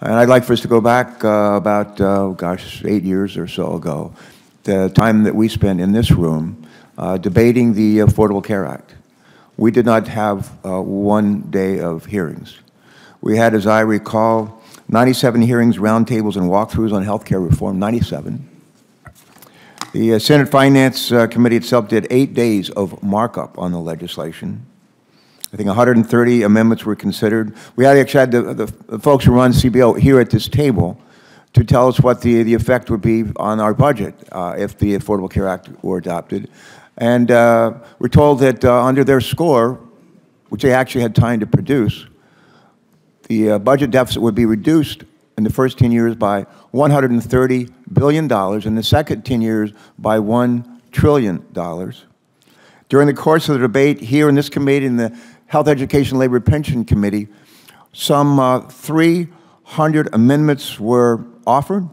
And I'd like for us to go back about, gosh, 8 years or so ago, the time that we spent in this room debating the Affordable Care Act. We did not have one day of hearings. We had, as I recall, 97 hearings, roundtables, and walkthroughs on health care reform, 97. The Senate Finance Committee itself did 8 days of markup on the legislation. I think 130 amendments were considered. We actually had the folks who run CBO here at this table to tell us what the effect would be on our budget if the Affordable Care Act were adopted. And we're told that under their score, which they actually had time to produce, the budget deficit would be reduced in the first 10 years by $130 billion, in the second 10 years by $1 trillion. During the course of the debate here in this committee, in the Health, Education, Labor, Pension Committee, some 300 amendments were offered,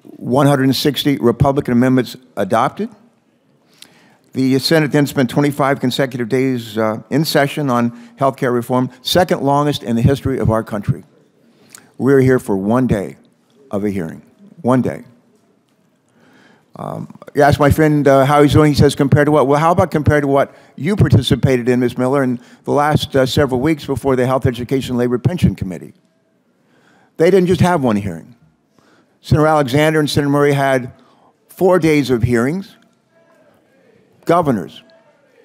160 Republican amendments adopted. The Senate then spent 25 consecutive days in session on health care reform, second longest in the history of our country. We were here for 1 day of a hearing, 1 day. You asked my friend how he's doing. He says, compared to what? Well, how about compared to what you participated in, Ms. Miller, in the last several weeks before the Health, Education, Labor, Pension Committee? They didn't just have one hearing. Senator Alexander and Senator Murray had 4 days of hearings. Governors,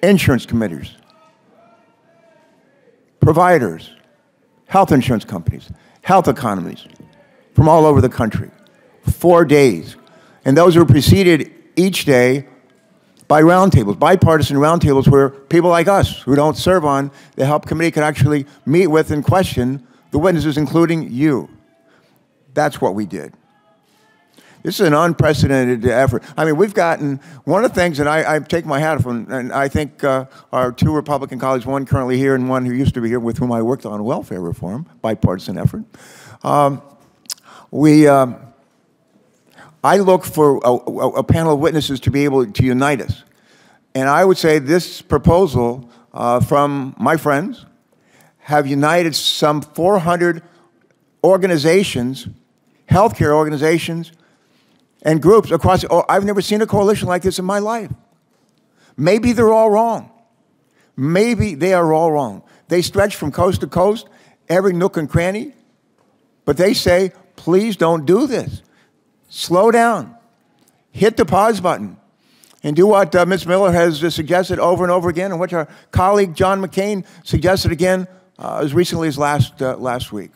insurance committees, providers, health insurance companies, health economies from all over the country. 4 days. And those were preceded each day by roundtables, bipartisan roundtables where people like us who don't serve on the Health Committee could actually meet with and question the witnesses, including you. That's what we did. This is an unprecedented effort. I mean, we've gotten, one of the things that I take my hat off, and I think our 2 Republican colleagues, one currently here and one who used to be here with whom I worked on welfare reform, bipartisan effort. I look for a panel of witnesses to be able to unite us. And I would say this proposal from my friends have united some 400 organizations, healthcare organizations, and groups across. I've never seen a coalition like this in my life. Maybe they're all wrong. Maybe they are all wrong. They stretch from coast to coast, every nook and cranny, but they say, please don't do this. Slow down. Hit the pause button. And do what Ms. Miller has suggested over and over again, and what our colleague John McCain suggested again as recently as last week.